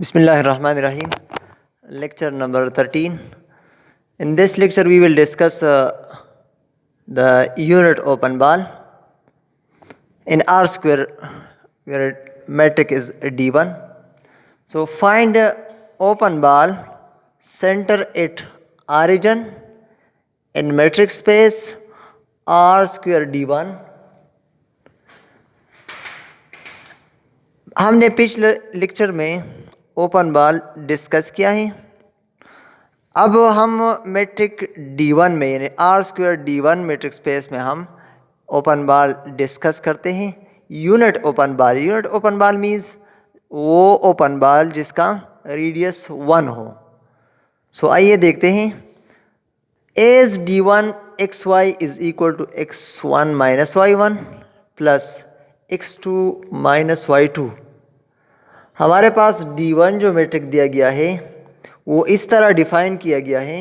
Bismillahirrahmanirrahim. Lecture number 13. In this lecture, we will discuss the unit open ball in R square, where metric is D1. So find open ball, center at origin in metric space R square D1. हमने पिछले lecture में open ball discuss किया है। अब हम metric D1 में यानी R square D1 metric space में हम ओपन बॉल डिस्कस करते हैं। यूनिट ओपन बॉल मीन्स वो ओपन बॉल जिसका रेडियस 1 हो। सो आइए देखते हैं। As D1 xy is equal to x1 minus y1 plus x2 minus y2। हमारे पास D1 जो मेट्रिक दिया गया है वो इस तरह डिफाइन किया गया है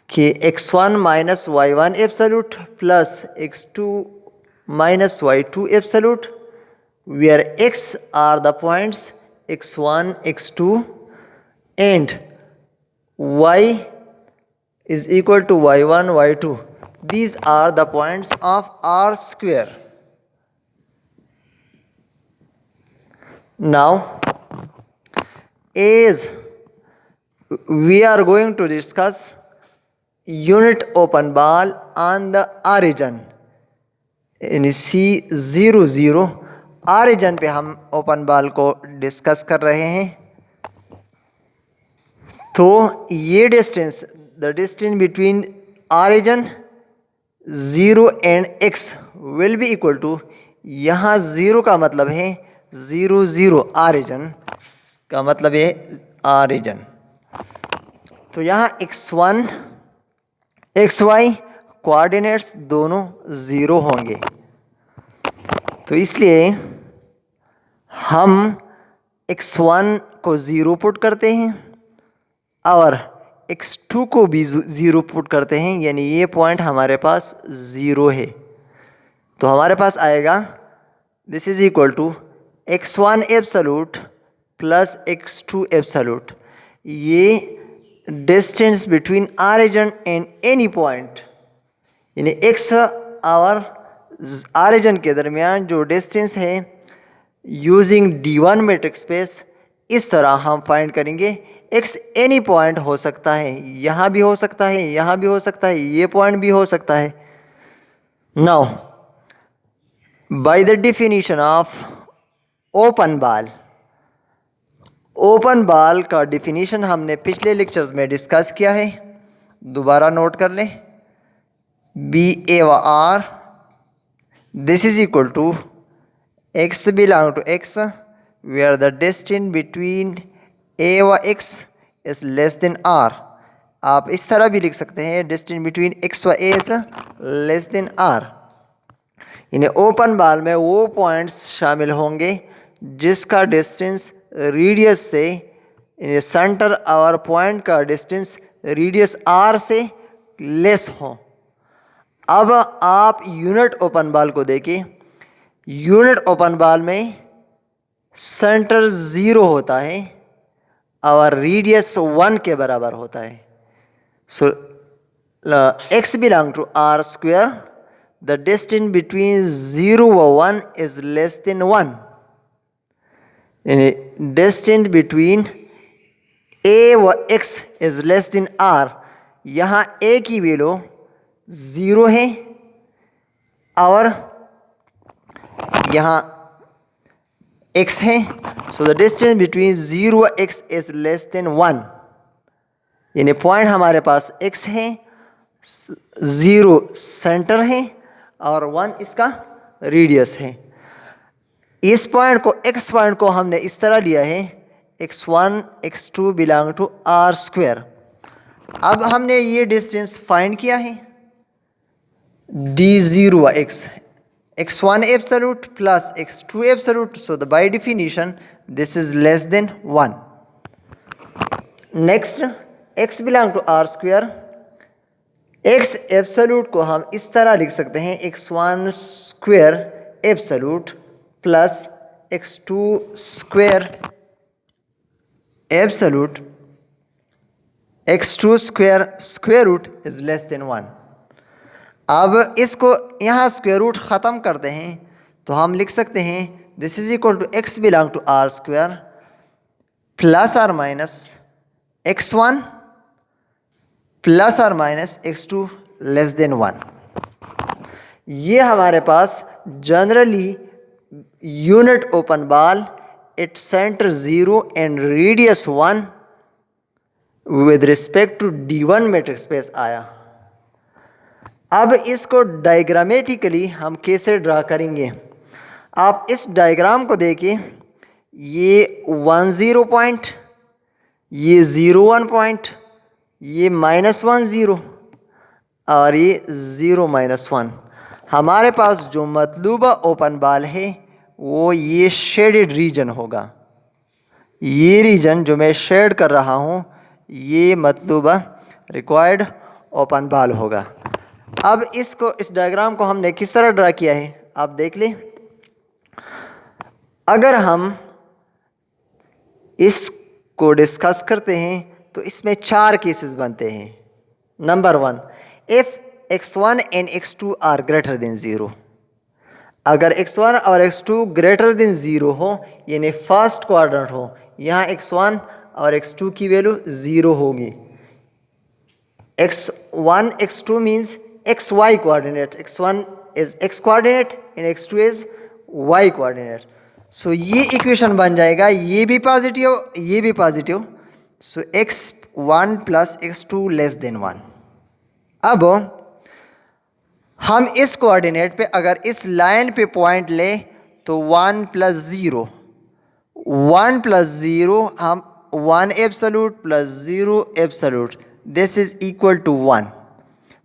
कि x1 minus y1 absolute plus x2 minus y2 absolute, where x are the points x1 x2 and y is equal to y1 y2. These are the points of R square. Now, as we are going to discuss unit open ball on the origin in C0 0, origin पे हम open ball को discuss कर रहे हैं। तो ये distance, the distance between origin 0 and x will be equal to, यहाँ 0 का मतलब है 0 0, origin का मतलब है origin। तो यहाँ x1 xy कोऑर्डिनेट्स दोनों 0 होंगे, तो इसलिए हम x1 को 0 पुट करते हैं और x2 को भी 0 पुट करते हैं, यानी ये पॉइंट हमारे पास 0 है। तो हमारे पास आएगा this is equal to x1 absolute plus x2 absolute. ये distance between origin and any point, यानी x और ऑरिजिन के दरमियान जो डिस्टेंस है यूजिंग D1 मैट्रिक्स स्पेस, इस तरह हम फाइंड करेंगे। x एनी पॉइंट हो सकता है, यहाँ भी हो सकता है, यहाँ भी हो सकता है, ये पॉइंट भी हो सकता है। Now by the definition of open ball का डेफिनेशन हमने पिछले लेक्चर्स में डिस्कस किया है, दोबारा नोट कर लें। बी ए व r this is equal to x belong to x where the distance between a व x is less than r। आप इस तरह भी लिख सकते हैं, डिस्टेंस बिटवीन x व a is less than r। यानी ओपन बॉल में वो पॉइंट्स शामिल होंगे जिसका डिस्टेंस रेडियस से, सेंटर और पॉइंट का डिस्टेंस रेडियस r से लेस हो। अब आप यूनिट ओपन बॉल को देखें। यूनिट ओपन बॉल में सेंटर 0 होता है और रेडियस 1 के बराबर होता है। So x belong to R square, the distance between 0 व 1 इज लेस देन 1। यानी डिस्टेंस बिटवीन a व x is less than r। यहाँ a की वैल्यू 0 है और यहाँ x है। सो द डिस्टेंस बिटवीन 0 व x इज लेस देन 1। यानी पॉइंट हमारे पास x है, 0 सेंटर है और 1 इसका रेडियस है। इस पॉइंट को, x पॉइंट को हमने इस तरह लिया है x1 x2 belong to R square. अब हमने ये डिस्टेंस फाइंड किया है D0 व x1 absolute plus x2 absolute, so the by definition this is less than 1। Next x belong to R square, x absolute को हम इस तरह लिख सकते हैं x1 square absolute plus x2 square absolute x2 square root is less than 1। अब इसको यहाँ स्क्वायर रूट ख़त्म करते हैं तो हम लिख सकते हैं this is equal to x belong to R square plus और माइनस x1 प्लस और माइनस x2 लेस देन 1। ये हमारे पास generally unit open ball at centre 0 and radius 1 with respect to D1 metric space आया। अब इसको diagrammatically हम कैसे ड्रा करेंगे? आप इस डायग्राम को देखिए, ये 1 0 पॉइंट, ये 0 1 पॉइंट, ये -1 0 और ये 0 -1। हमारे पास जो मतलूबा ओपन बॉल है वो ये शेडेड रीजन होगा। ये रीजन जो मैं शेड कर रहा हूँ ये मतलूबा रिक्वायर्ड ओपन बॉल होगा। अब इस डायग्राम को हमने किस तरह ड्रा किया है आप देख लें। अगर हम इसको डिस्कस करते हैं तो इसमें 4 केसेस बनते हैं। Number 1, if x1 and x2 are greater than 0। अगर x1 और x2 ग्रेटर देन 0 हो यानी फर्स्ट क्वाड्रेंट हो, यहाँ x1 और x2 की वैल्यू 0 होगी। x1 x2 means xy coordinate, x1 is x coordinate and x2 is y coordinate. So ये इक्वेशन बन जाएगा, ये भी पॉजिटिव ये भी positive. So x1 plus x2 less than 1। अब हम इस कोऑर्डिनेट पे अगर इस लाइन पे पॉइंट लें तो 1 प्लस 0, 1 प्लस 0 हम 1 absolute plus 0 absolute, this is equal to 1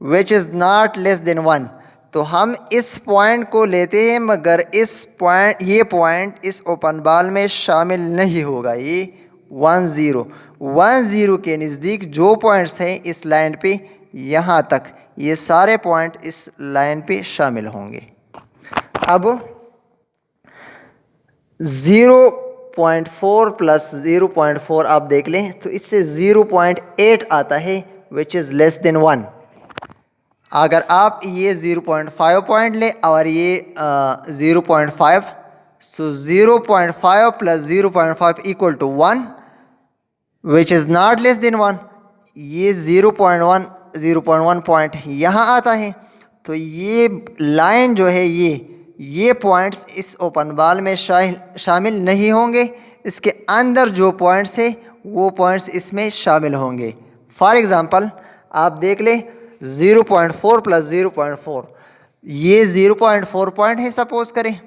which is not less than 1। तो हम इस पॉइंट को लेते हैं मगर ये पॉइंट इस ओपन बॉल में शामिल नहीं होगा। ये 1 0 के नज़दीक जो पॉइंट्स हैं इस लाइन पे यहाँ तक, ये सारे पॉइंट इस लाइन पे शामिल होंगे। अब 0.4 प्लस 0.4 आप देख लें तो इससे 0.8 आता है विच इज़ लेस देन 1। अगर आप ये 0.5 पॉइंट लें और ये 0.5, so 0.5 plus 0.5 equal to 1 which is not less than 1। ये 0.1 पॉइंट यहाँ आता है। तो ये लाइन जो है ये पॉइंट्स इस ओपन बॉल में शामिल नहीं होंगे। इसके अंदर जो पॉइंट्स है वो पॉइंट्स इसमें शामिल होंगे। फॉर एग्ज़ाम्पल आप देख लें 0.4 प्लस 0.4, ये 0.4 पॉइंट है सपोज करें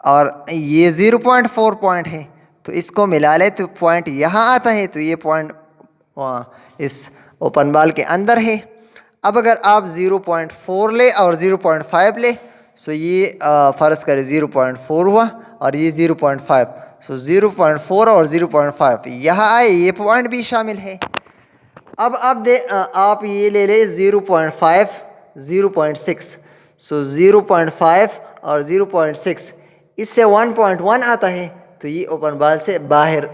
और ये 0.4 पॉइंट है, तो इसको मिला ले तो पॉइंट यहाँ आता है। तो ये पॉइंट इस ओपन बॉल के अंदर है। अब अगर आप 0.4 ले और 0.5 ले, सो ये फ़र्ज़ करें 0.4 हुआ और ये 0.5, सो 0.4 और 0.5 यहाँ आए, ये पॉइंट भी शामिल है। अब आप ये ले ले 0.5 0.6, सो 0.5 और 0.6 इससे 1.1 आता है, तो ये ओपन बॉल से बाहर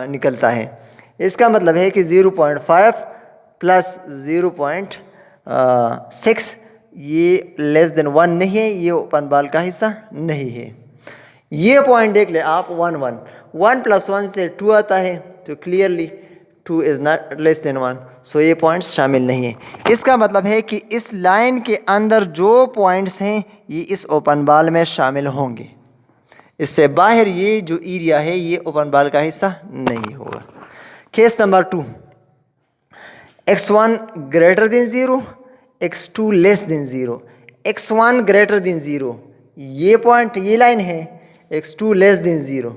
निकलता है। इसका मतलब है कि 0.5 प्लस 0.6 ये लेस देन 1 नहीं है, ये ओपन बॉल का हिस्सा नहीं है। ये पॉइंट देख ले आप 1 1 1 प्लस 1 से 2 आता है, तो clearly 2 is not less than 1, so ये पॉइंट्स शामिल नहीं है। इसका मतलब है कि इस लाइन के अंदर जो पॉइंट्स हैं ये इस ओपन बॉल में शामिल होंगे। इससे बाहर ये जो एरिया है ये ओपन बॉल का हिस्सा नहीं होगा। Case number 2, x1 greater than 0, x2 less then 0। x1 greater than 0 ये पॉइंट, ये लाइन है, x2 less then 0,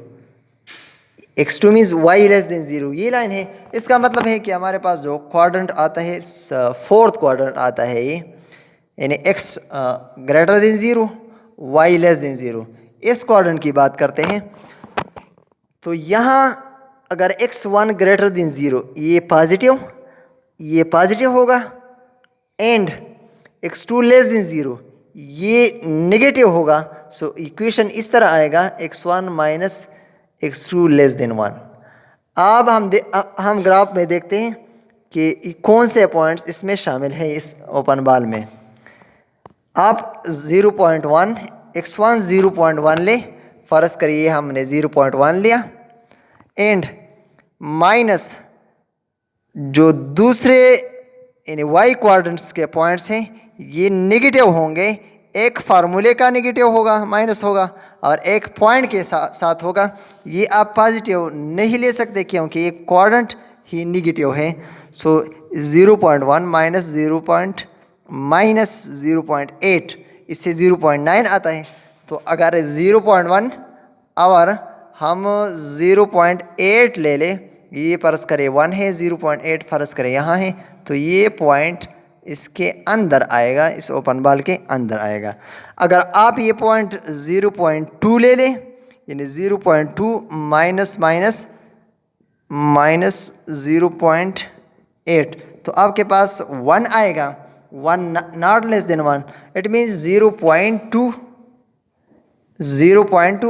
x2 means y less than 0 ये लाइन है। इसका मतलब है कि हमारे पास जो क्वाड्रेंट आता है, फोर्थ क्वाड्रेंट आता है ये, यानी x greater than 0 y less than 0, इस क्वाड्रेंट की बात करते हैं। तो यहाँ अगर x1 ग्रेटर देन 0 ये पॉजिटिव होगा एंड x2 लेस देन 0 ये नेगेटिव होगा। सो इक्वेशन इस तरह आएगा x1 minus x2 less than 1। अब हम ग्राफ में देखते हैं कि कौन से पॉइंट्स इसमें शामिल हैं इस ओपन बॉल में। आप 0.1 x1 0.1 ले, फ़र्ज़ करिए हमने 0.1 लिया, एंड माइनस जो दूसरे यानी वाई क्वाड्रेंट्स के पॉइंट्स हैं ये नेगेटिव होंगे। एक फार्मूले का नेगेटिव होगा, माइनस होगा, और एक पॉइंट के साथ होगा। ये आप पॉजिटिव नहीं ले सकते क्योंकि ये क्वाड्रेंट ही नेगेटिव है। सो 0.1 माइनस 0.8 इससे 0.9 आता है। तो अगर 0.1 और हम 0.8 ले ले, ये फ़र्ज़ करें 1 है, 0.8 फ़र्ज़ करें यहाँ है, तो ये पॉइंट इसके अंदर आएगा, इस ओपन बॉल के अंदर आएगा। अगर आप ये पॉइंट 0.2 ले लें, यानी 0.2 माइनस 0.8, तो आपके पास 1 आएगा। 1 not less than 1, it means 0.2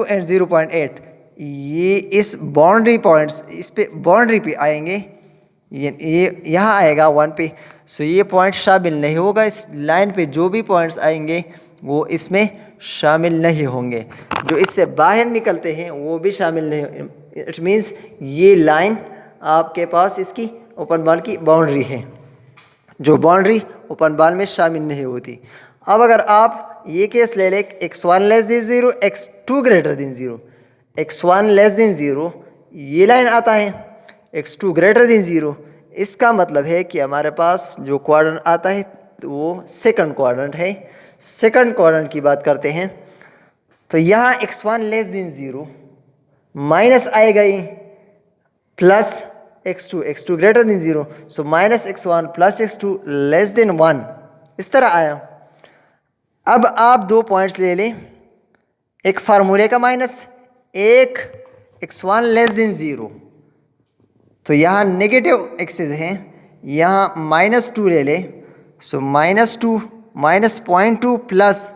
and 0.8 ये इस बाउंड्री पॉइंट्स, इस पे बाउंड्री पे आएंगे। ये यहाँ आएगा 1 पे। सो ये पॉइंट शामिल नहीं होगा। इस लाइन पे जो भी पॉइंट्स आएंगे वो इसमें शामिल नहीं होंगे। जो इससे बाहर निकलते हैं वो भी शामिल नहीं। इट मीन्स ये लाइन आपके पास इसकी ओपन बॉल की बाउंड्री है, जो बाउंड्री ओपन बॉल में शामिल नहीं होती। अब अगर आप ये केस ले लें, x1 less than 0, x2 greater than 0, x1 less than 0 ये लाइन आता है, x2 ग्रेटर देन 0, इसका मतलब है कि हमारे पास जो क्वाड्रेंट आता है तो वो सेकंड क्वाड्रेंट है। सेकंड क्वाड्रेंट की बात करते हैं तो यहाँ x1 लेस देन 0 माइनस आएगा ये, plus x2 greater than 0, so minus x1 plus x2 less than 1, इस तरह आया। अब आप दो पॉइंट्स ले लें, एक फार्मूले का माइनस, एक x1 लेस देन 0, तो यहाँ नेगेटिव एक्सिस है, यहाँ -2 ले ले। सो -2 माइनस 0.2 प्लस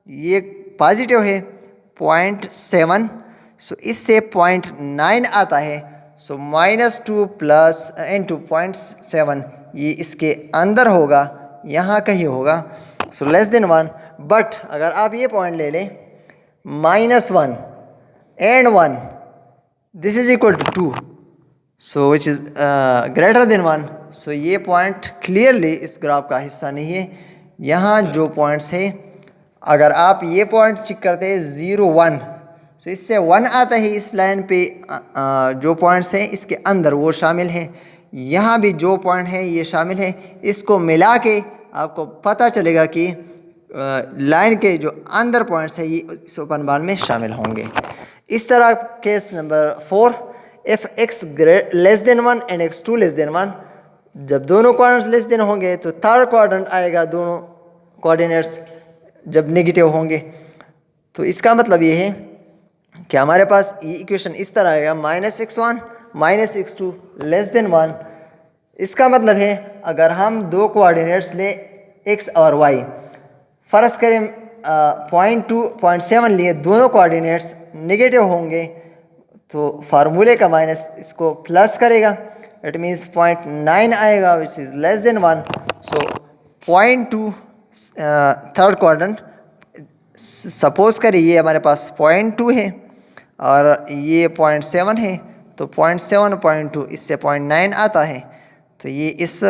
ये पॉजिटिव है 0.7, सो इससे 0.9 आता है। सो -2 प्लस इंटू 0.7 ये इसके अंदर होगा, यहाँ कहीं होगा, सो लेस देन 1। बट अगर आप ये पॉइंट ले लें -1 and 1, this is equal to 2, so which is greater than 1, so ये पॉइंट क्लियरली इस ग्राफ का हिस्सा नहीं है। यहाँ जो पॉइंट्स है, अगर आप ये पॉइंट चेक करते हैं 0 1, सो इससे 1 आता है। इस लाइन पे जो पॉइंट्स हैं इसके अंदर वो शामिल हैं, यहाँ भी जो पॉइंट है ये शामिल है। इसको मिला के आपको पता चलेगा कि लाइन के जो अंदर पॉइंट्स है ये इस ओपन बॉल में शामिल होंगे। इस तरह case number 4, if x less than 1 and x2 less than 1, जब दोनों क्वाड्रेंट्स लेस देन होंगे तो थर्ड क्वाड्रेंट आएगा, दोनों कोऑर्डिनेट्स जब नेगेटिव होंगे। तो इसका मतलब ये है कि हमारे पास ये इक्वेशन इस तरह आएगा, -x1 -x2 लेस देन 1। इसका मतलब है अगर हम दो कोऑर्डिनेट्स ले x और y, फ़र्ज़ करें 0.2 0.7 लिए, दोनों कोऑर्डिनेट्स नेगेटिव होंगे तो फार्मूले का माइनस इसको प्लस करेगा, इट मीन्स 0.9 आएगा which is less than 1। So 0.2 third quadrant, suppose करिए ये हमारे पास 0.2 है और ये 0.7 है, तो 0.7 0.2 इससे 0.9 आता है, तो ये इस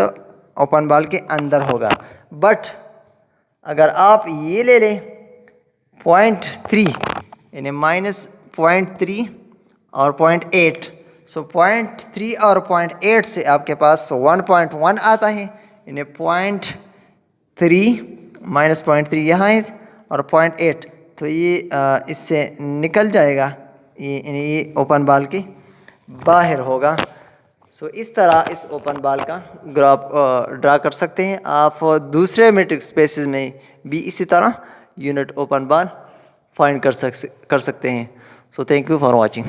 ओपन बॉल के अंदर होगा। बट अगर आप ये ले लें 0.3 यानी -0.3 और 0.8, सो 0.3 और 0.8 से आपके पास 1.1 आता है, यानी 0.3 -0.3 यहाँ है और 0.8, तो ये इससे निकल जाएगा, ये ओपन बॉल के बाहर होगा। सो इस तरह इस ओपन बॉल का ग्राफ ड्रा कर सकते हैं आप। दूसरे मेट्रिक स्पेसेस में भी इसी तरह यूनिट ओपन बॉल फाइंड कर सकते हैं। So thank you for watching.